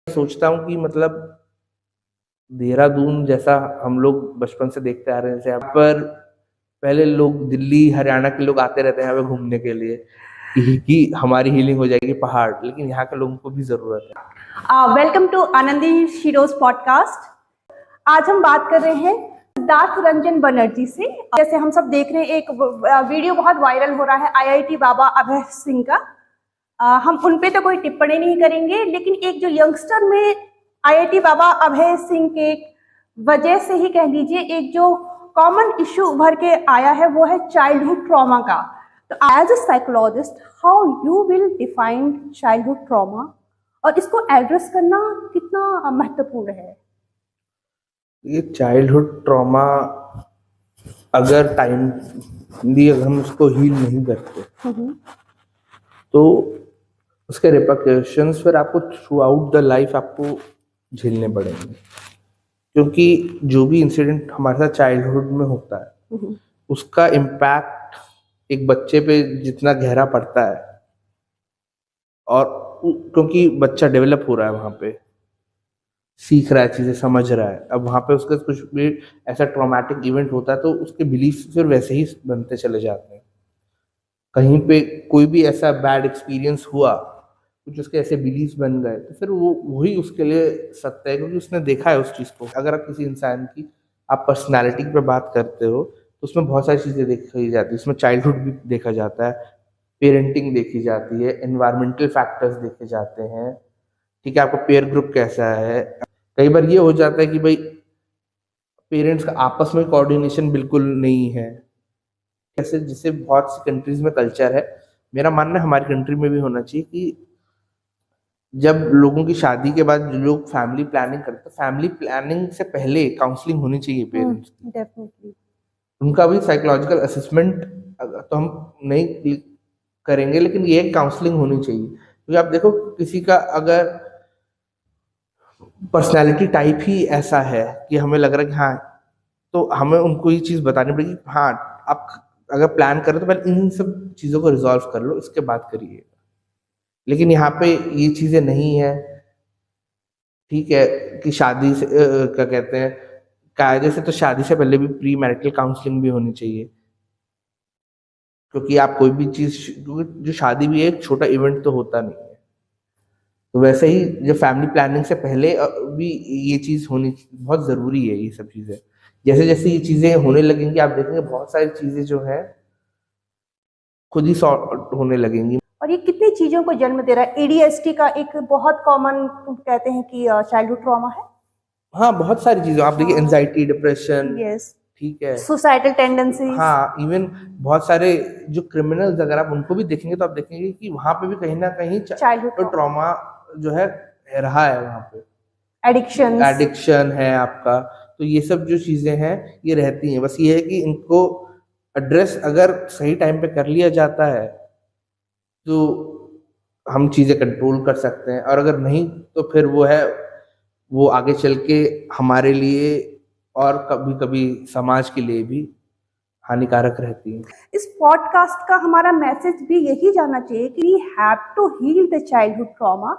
सोचता हूँ कि मतलब देहरादून जैसा हम लोग बचपन से देखते आ रहे हैं, जैसे यहाँ पर पहले लोग दिल्ली, हरियाणा के लोग आते रहते हैं यहाँ पे घूमने के लिए कि हमारी हीलिंग हो जाएगी पहाड़, लेकिन यहाँ के लोगों को भी ज़रूरत है। Welcome to Anandi Sheroes podcast. आज हम बात कर रहे हैं सिद्धार्थ रंजन बनर्जी से। जैसे हम सब देख रहे हैं, एक वीडियो बहुत वायरल हो रहा है IIT बाबा अभय सिंह का। हम उन पे तो कोई टिप्पणी नहीं करेंगे, लेकिन एक जो यंगस्टर में IIT बाबा अभय सिंह के वजह से ही कह लीजिए, एक जो कॉमन इश्यू उभर के आया है वो है चाइल्डहुड ट्रॉमा का। तो as a psychologist, how you will define childhood trauma और इसको एड्रेस करना कितना महत्वपूर्ण है? ये चाइल्डहुड ट्रॉमा अगर टाइमली अगर हम उसको हील नहीं करते तो उसके रिपरकशंस फिर आपको थ्रू आउट द लाइफ आपको झेलने पड़ेंगे, क्योंकि जो भी इंसिडेंट हमारे साथ चाइल्डहुड में होता है उसका इम्पैक्ट एक बच्चे पे जितना गहरा पड़ता है, और क्योंकि बच्चा डेवलप हो रहा है, वहाँ पे सीख रहा है, चीज़ें समझ रहा है, अब वहाँ पे उसका कुछ भी ऐसा ट्रॉमेटिक इवेंट होता है तो उसके बिलीफ फिर वैसे ही बनते चले जाते हैं। कहीं पे कोई भी ऐसा बैड एक्सपीरियंस हुआ, कुछ उसके ऐसे बिलीफ बन गए, तो फिर वो वही उसके लिए सत्य है, क्योंकि उसने देखा है उस चीज़ को। अगर आप किसी इंसान की आप पर्सनैलिटी पे बात करते हो तो उसमें बहुत सारी चीज़ें देखी जाती है। उसमें चाइल्डहुड भी देखा जाता है, पेरेंटिंग देखी जाती है, एनवायरमेंटल फैक्टर्स देखे जाते हैं, ठीक है, आपका पेयर ग्रुप कैसा है। कई बार ये हो जाता है कि भाई पेरेंट्स का आपस में कोऑर्डिनेशन बिल्कुल नहीं है, ऐसे जैसे बहुत सी कंट्रीज में कल्चर है। मेरा मानना है हमारी कंट्री में भी होना चाहिए कि जब लोगों की शादी के बाद जो लोग फैमिली प्लानिंग करते हैं, फैमिली प्लानिंग से पहले काउंसलिंग होनी चाहिए पेरेंट्स की। डेफिनेटली। उनका भी साइकोलॉजिकल असेसमेंट तो हम नहीं करेंगे, लेकिन ये काउंसलिंग होनी चाहिए। क्योंकि आप देखो, किसी का अगर पर्सनैलिटी टाइप ही ऐसा है कि हमें लग रहा है कि हाँ, तो हमें उनको ये चीज़ बतानी पड़ेगी, हाँ आप अगर प्लान करें तो पहले इन सब चीज़ों को रिजॉल्व कर लो, इसके बाद करिए। लेकिन यहाँ पे ये चीज़ें नहीं है, ठीक है, कि शादी से क्या कहते हैं, कायदे से तो शादी से पहले भी प्री मैरिटल काउंसलिंग भी होनी चाहिए, क्योंकि आप कोई भी चीज़, जो शादी भी एक छोटा इवेंट तो होता नहीं है, तो वैसे ही जो फैमिली प्लानिंग से पहले भी ये चीज़ होनी बहुत ज़रूरी है। ये सब चीज़ें जैसे जैसे ये चीज़ें होने लगेंगी, आप देखेंगे बहुत सारी चीज़ें जो हैं खुद ही सॉर्ट होने लगेंगी। और ये कितनी चीजों को जन्म दे रहा है। ADHD का एक बहुत कॉमन कहते हैं कि चाइल्डहुड ट्रॉमा है। हाँ, बहुत सारी चीज़ें आप देखिए, एंजाइटी, डिप्रेशन, यस। ठीक है, सुसाइडल टेंडेंसीज। हाँ, इवन बहुत सारे जो क्रिमिनल्स अगर आप उनको भी देखेंगे तो आप देखेंगे कि वहाँ पे भी कहीं ना कहीं चाइल्डहुड ट्रॉमा जो है रहा है वहाँ पे। एडिक्शंस। एडिक्शन है आपका, तो ये सब जो चीज़ें हैं ये रहती हैं। बस ये है कि इनको एड्रेस अगर सही टाइम पे कर लिया जाता है तो हम चीज़ें कंट्रोल कर सकते हैं, और अगर नहीं तो फिर वो आगे चल के हमारे लिए और कभी-कभी समाज के लिए भी हानिकारक रहती है। इस पॉडकास्ट का हमारा मैसेज भी यही जाना चाहिए कि we have to heal the childhood trauma.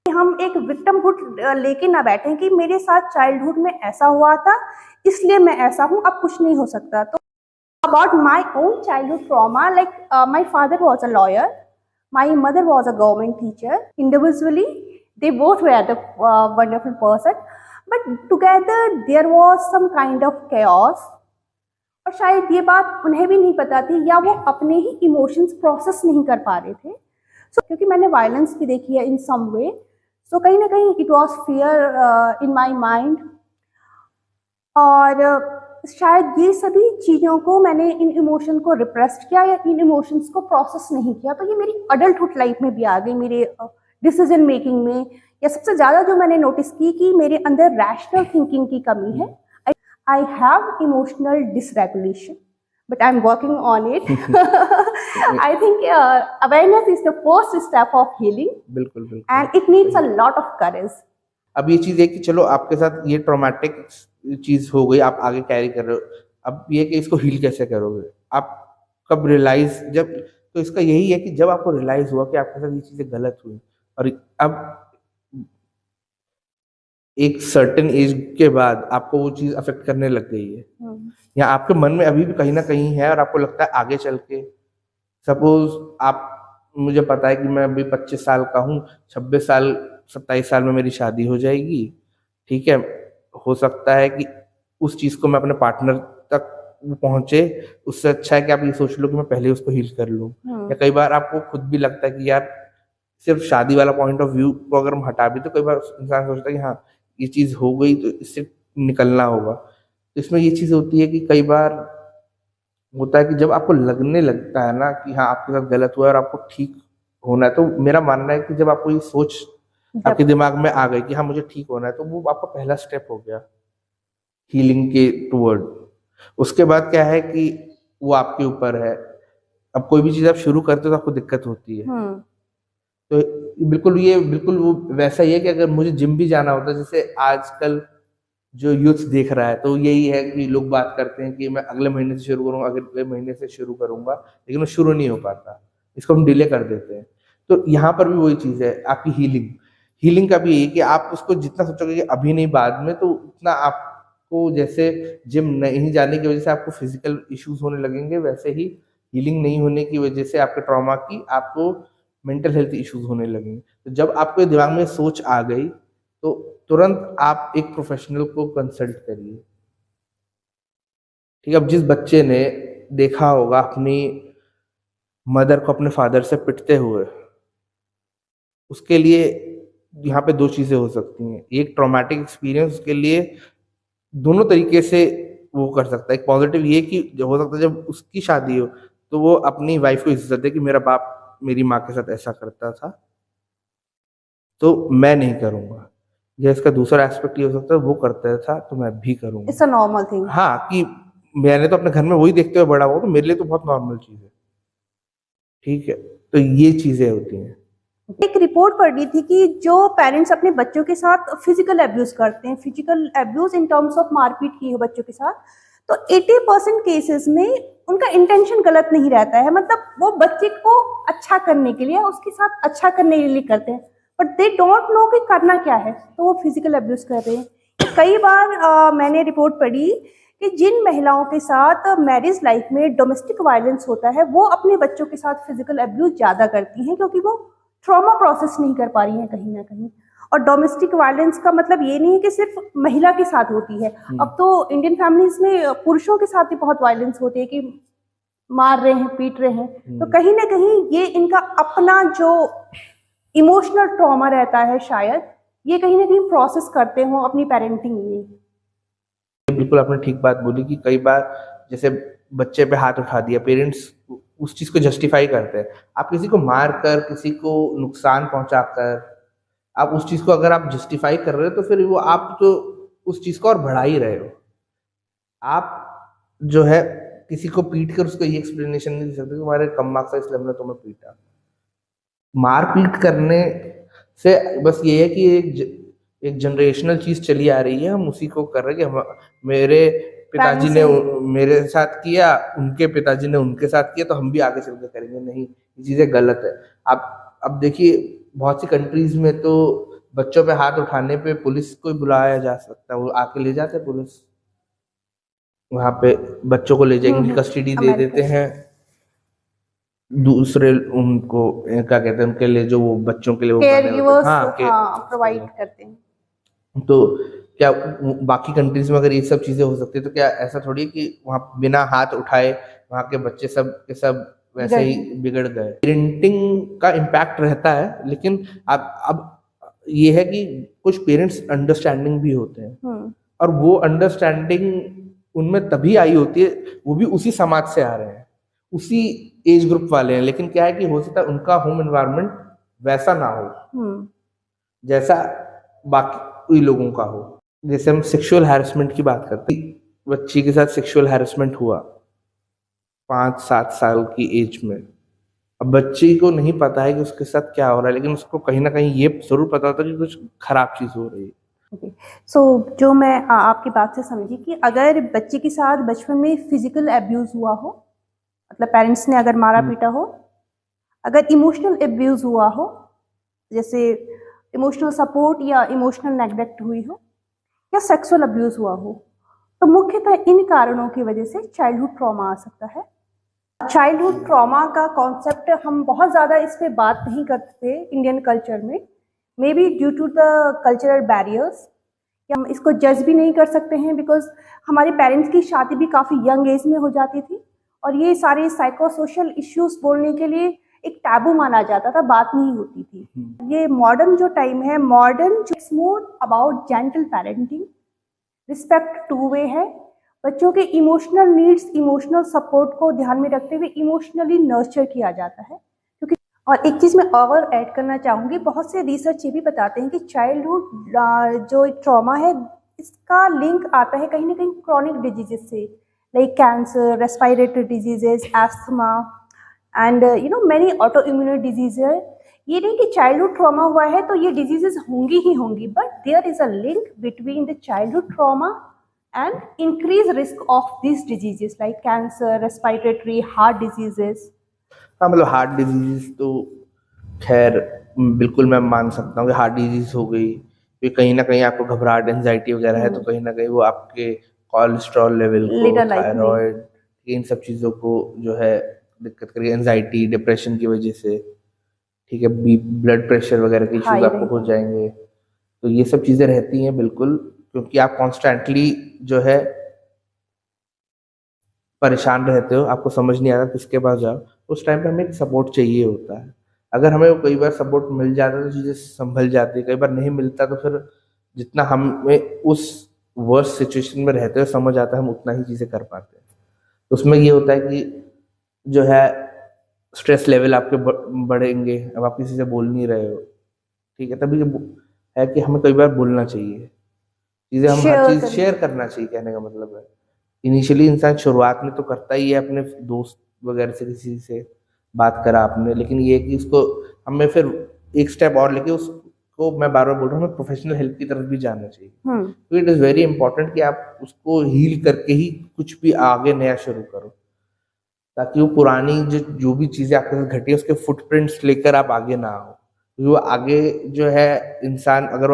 हम एक विक्टिमहुड लेके ना बैठे कि मेरे साथ चाइल्डहुड में ऐसा हुआ था इसलिए मैं ऐसा हूँ, अब कुछ नहीं हो सकता। तो about my own childhood trauma, like my father was a lawyer, my mother was a government teacher. Individually they both were the wonderful person, but together there was some kind of chaos. और शायद ये बात उन्हें भी नहीं पता थी, या वो अपने ही इमोशंस प्रोसेस नहीं कर पा रहे थे। क्योंकि मैंने वायलेंस भी देखी है इन सम वे, सो कहीं ना कहीं it was fear in my mind. और शायद ये सभी चीज़ों को मैंने इन इमोशन को रिप्रेस्ड किया या इन इमोशंस को प्रोसेस नहीं किया, तो ये मेरी अडल्टहुड लाइफ में भी आ गई, मेरे डिसीजन मेकिंग में। या सबसे ज़्यादा जो मैंने नोटिस की कि मेरे अंदर रैशनल थिंकिंग की कमी है। I have emotional dysregulation, but I'm working on it. I think awareness is the first step of healing. बिल्कुल बिल्कुल, and it needs a lot of courage. अब ये चीज़ है कि चलो आपके साथ ये ट्रॉमेटिक चीज़ हो गई, आप आगे कैरी कर रहे हो, अब ये कि इसको हील कैसे करोगे आप, कब रियलाइज, जब, तो इसका यही है कि जब आपको रियलाइज हुआ कि आपके साथ ये चीज़ें गलत हुई, और अब एक सर्टेन एज के बाद आपको वो चीज अफेक्ट करने लग गई है, या आपके मन में अभी भी कहीं ना कहीं है और आपको लगता है आगे चल के, सपोज आप, मुझे पता है कि मैं अभी 25 साल का हूँ, 26 साल 27 साल में मेरी शादी हो जाएगी, ठीक है, हो सकता है कि उस चीज को मैं अपने पार्टनर तक पहुंचे, उससे अच्छा है कि आप ये सोच लो कि मैं पहले उसको हील कर लूं। या कई बार आपको खुद भी लगता है कि यार सिर्फ शादी वाला पॉइंट ऑफ व्यू को अगर हम हटा भी, तो कई बार इंसान सोचता है कि हाँ ये चीज हो गई तो इससे निकलना होगा। तो इसमें ये चीज होती है कि कई बार होता है कि जब आपको लगने लगता है ना कि हाँ आपके साथ गलत हुआ है और आपको ठीक होना है, तो मेरा मानना है कि जब आपको ये सोच आपके दिमाग में आ गई कि हाँ मुझे ठीक होना है, तो वो आपका पहला स्टेप हो गया हीलिंग के टूवर्ड। उसके बाद क्या है कि वो आपके ऊपर है। अब कोई भी चीज आप शुरू करते हो तो आपको दिक्कत होती है, तो बिल्कुल वो वैसा ही है कि अगर मुझे जिम भी जाना होता है, जैसे आजकल जो यूथ देख रहा है, तो यही है कि लोग बात करते हैं कि मैं अगले महीने से शुरू करूंगा, अगले महीने से शुरू करूंगा, लेकिन वो शुरू नहीं हो पाता, इसको हम डिले कर देते हैं। तो यहाँ पर भी वही चीज है, आपकी हीलिंग का भी यही कि आप उसको जितना सोचोगे कि अभी नहीं बाद में, तो उतना आपको, जैसे जिम नहीं जाने की वजह से आपको फिजिकल इश्यूज होने लगेंगे, वैसे ही हीलिंग नहीं होने की वजह से आपके ट्रॉमा की आपको मेंटल हेल्थ इश्यूज होने लगेंगे। तो जब आपके दिमाग में सोच आ गई, तो तुरंत आप एक प्रोफेशनल को कंसल्ट करिए। ठीक है, अब जिस बच्चे ने देखा होगा अपनी मदर को अपने फादर से पिटते हुए, उसके लिए यहाँ पे दो चीजें हो सकती हैं। एक ट्रॉमेटिक एक्सपीरियंस उसके लिए दोनों तरीके से वो कर सकता है। एक पॉजिटिव ये कि जो हो सकता है जब उसकी शादी हो तो वो अपनी वाइफ को इज्जत दे कि मेरा बाप मेरी माँ के साथ ऐसा करता था तो मैं नहीं करूंगा। या इसका दूसरा एस्पेक्ट ये हो सकता है वो करता था तो मैं भी करूंगा। It's a normal thing. हाँ, कि मैंने तो अपने घर में वही देखते हुए बड़ा हुआ, तो मेरे लिए तो बहुत नॉर्मल चीज है। ठीक है, तो ये चीजें होती हैं। एक रिपोर्ट पढ़ी थी कि जो पेरेंट्स अपने बच्चों के साथ फिजिकल एब्यूज करते हैं, physical abuse in terms of मारपीट की है बच्चों के साथ, तो 80% केसेस में उनका इंटेंशन गलत नहीं रहता है, मतलब वो बच्चे को अच्छा करने के लिए, उसके साथ अच्छा करने के लिए करते हैं, बट दे डोंट नो कि करना क्या है, तो वो फिजिकल एब्यूज कर रहे हैं। कई बार मैंने रिपोर्ट पढ़ी कि जिन महिलाओं के साथ मैरिज लाइफ में डोमेस्टिक वायलेंस होता है, वो अपने बच्चों के साथ फिजिकल एब्यूज ज्यादा करती हैं, क्योंकि वो ट्रॉमा प्रोसेस नहीं कर पा रही हैं कहीं ना कहीं। और डोमेस्टिक वायलेंस का मतलब ये नहीं है कि सिर्फ महिला के साथ होती है, अब तो इंडियन फैमिलीज में पुरुषों के साथ भी बहुत वायलेंस होती है कि मार रहे हैं, पीट रहे हैं। तो कहीं ना कहीं ये इनका अपना जो इमोशनल ट्रॉमा रहता है, शायद ये कहीं ना कहीं प्रोसेस करते हो अपनी पेरेंटिंग में। बिल्कुल आपने ठीक बात बोली कि कई बार जैसे बच्चे पे हाथ उठा दिया, पेरेंट्स उस चीज को जस्टिफाई करते हैं। आप किसी को मार कर, किसी को नुकसान पहुंचाकर, आप उस चीज को अगर आप जस्टिफाई कर रहे हो तो फिर वो आप तो उस चीज को और बढ़ा ही रहे हो। आप जो है किसी को पीट कर उसको ये एक्सप्लेनेशन नहीं दे सकते तुम्हारे कम मार्क्स है इसलिए हमने तुम्हें पीटा। मार पीट करने से बस ये है कि एक जनरेशनल चीज चली आ रही है, हम उसी को कर रहे हैं कि हम, मेरे पिताजी ने मेरे साथ किया, उनके पिताजी ने उनके साथ किया, तो हम भी आगे चल के करेंगे। नहीं, ये चीजें गलत है। आप अब देखिए बहुत सी कंट्रीज में तो बच्चों पे हाथ उठाने पे पुलिस को बुलाया जा सकता है, वो आके ले जाते हैं पुलिस, वहां पे बच्चों को ले जाएंगे, कस्टडी दे देते हैं दूसरे उनको, क्या कहते हैं, उनके लिए जो वो बच्चों के लिए वो केयर गिवर्स, हाँ प्रोवाइड करते हैं। तो क्या बाकी कंट्रीज में अगर ये सब चीजें हो सकती है, तो क्या ऐसा थोड़ी है कि वहाँ बिना हाथ उठाए वहाँ के बच्चे सब के सब वैसे ही बिगड़ गए। पेरेंटिंग का इम्पैक्ट रहता है, लेकिन अब ये है कि कुछ पेरेंट्स अंडरस्टैंडिंग भी होते हैं, और वो अंडरस्टैंडिंग उनमें तभी आई होती है, वो भी उसी समाज से आ रहे हैं, उसी एज ग्रुप वाले हैं, लेकिन क्या है कि हो सकता है उनका होम एनवायरनमेंट वैसा ना हो जैसा बाकी लोगों का हो। जैसे हम सेक्सुअल हैरेसमेंट की बात करते हैं, बच्ची के साथ सेक्सुअल हैरेसमेंट हुआ 5-7 साल की एज में, अब बच्ची को नहीं पता है कि उसके साथ क्या हो रहा है, लेकिन उसको कहीं ना कहीं ये जरूर पता होता है कि कुछ खराब चीज हो रही है। सो जो मैं आपकी बात से समझी कि अगर बच्चे के साथ बचपन में फिजिकल एब्यूज हुआ हो, मतलब पेरेंट्स ने अगर मारा पीटा हो, अगर इमोशनल एब्यूज हुआ हो, जैसे इमोशनल सपोर्ट या इमोशनल नेग्लेक्ट हुई हो, या सेक्सुअल अब्यूज हुआ हो, तो मुख्यतः इन कारणों की वजह से चाइल्डहुड ट्रॉमा आ सकता है। चाइल्डहुड ट्रॉमा का कॉन्सेप्ट हम बहुत ज़्यादा इस पे बात नहीं करते इंडियन कल्चर में, may be due to the cultural barriers, हम इसको जज भी नहीं कर सकते हैं बिकॉज हमारे पेरेंट्स की शादी भी काफ़ी यंग एज में हो जाती थी और ये सारे साइको सोशल इश्यूज बोलने के लिए एक टैबू माना जाता था, बात नहीं होती थी। ये मॉडर्न जो टाइम है, modern it's more about gentle parenting, respect two way है, बच्चों के इमोशनल नीड्स, इमोशनल सपोर्ट को ध्यान में रखते हुए इमोशनली नर्चर किया जाता है। क्योंकि और एक चीज़ मैं और ऐड करना चाहूँगी, बहुत से रिसर्च ये भी बताते हैं कि चाइल्डहुड जो ट्रॉमा है इसका लिंक आता है कहीं ना कहीं क्रॉनिक डिजीजेस से, like cancer, respiratory diseases, asthma and many auto immune disease है। ये नहीं कि चाइल्डहुड ट्रॉमा हुआ है तो ये डिजीजेस होंगी ही होंगी, but there is a link between the childhood trauma and increase risk of these diseases like cancer, respiratory, heart diseases। हाँ, मतलब हार्ट डिजीज तो खैर बिल्कुल मैं मान सकता हूँ कि हार्ट डिजीज हो गई, फिर कहीं ना कहीं आपको घबराहट, एंजाइटी वगैरह है तो कहीं ना कहीं वो आपके कोलेस्ट्रॉल लेवल को, थायराइड, इन सब चीज़ों को जो है दिक्कत करेगी, एंजाइटी, डिप्रेशन की वजह से, ठीक है, ब्लड प्रेशर वगैरह के इश्यूज आपको हो जाएंगे। तो ये सब चीज़ें रहती हैं बिल्कुल, क्योंकि आप कॉन्स्टेंटली जो है परेशान रहते हो, आपको समझ नहीं आता किसके पास जाओ, उस टाइम पे हमें एक सपोर्ट चाहिए होता है। अगर हमें वो कई बार सपोर्ट मिल जाता है तो चीज़ें संभल जाती है, कई बार नहीं मिलता तो फिर जितना हमें उस वर्स्ट सिचुएशन में रहते हुए समझ आता है हम उतना ही चीज़ें कर पाते हैं। तो उसमें ये होता है कि जो है स्ट्रेस लेवल आपके बढ़ेंगे, अब आप किसी से बोल नहीं रहे हो, ठीक है, तभी है कि हमें कई बार बोलना चाहिए चीज़ें, हम हर चीज़ शेयर करना चाहिए, कहने का मतलब है। इनिशियली इंसान शुरुआत में तो करता ही है अपने दोस्त वगैरह से, किसी से बात करा आपने, लेकिन ये कि उसको हमें फिर एक स्टेप और लेके उसको, मैं बार बार बोल रहा हूँ, हमें प्रोफेशनल हेल्प की तरफ भी जाना चाहिए। तो इट इज़ वेरी इंपॉर्टेंट कि आप उसको हील करके ही कुछ भी आगे नया शुरू करो, ताकि वो पुरानी जो भी चीज़ें आपके साथ घटी है उसके फुटप्रिंट्स लेकर आप आगे ना आओ। वो आगे जो है इंसान, अगर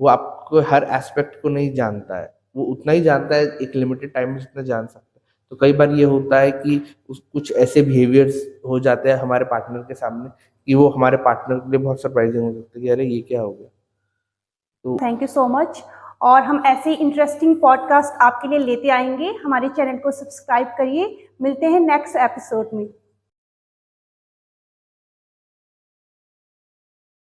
वो आपको हर एस्पेक्ट को नहीं जानता है, वो उतना ही जानता है एक लिमिटेड टाइम में जितना जान सकता है। तो कई बार ये होता है कि कुछ ऐसे बिहेवियर्स हो जाते हैं हमारे पार्टनर के सामने कि वो हमारे पार्टनर के लिए बहुत सरप्राइजिंग हो सकता है कि अरे ये क्या हो गया। तो थैंक यू सो मच, और हम ऐसे इंटरेस्टिंग पॉडकास्ट आपके लिए लेते आएंगे। हमारे चैनल को सब्सक्राइब करिए, मिलते हैं नेक्स्ट एपिसोड में।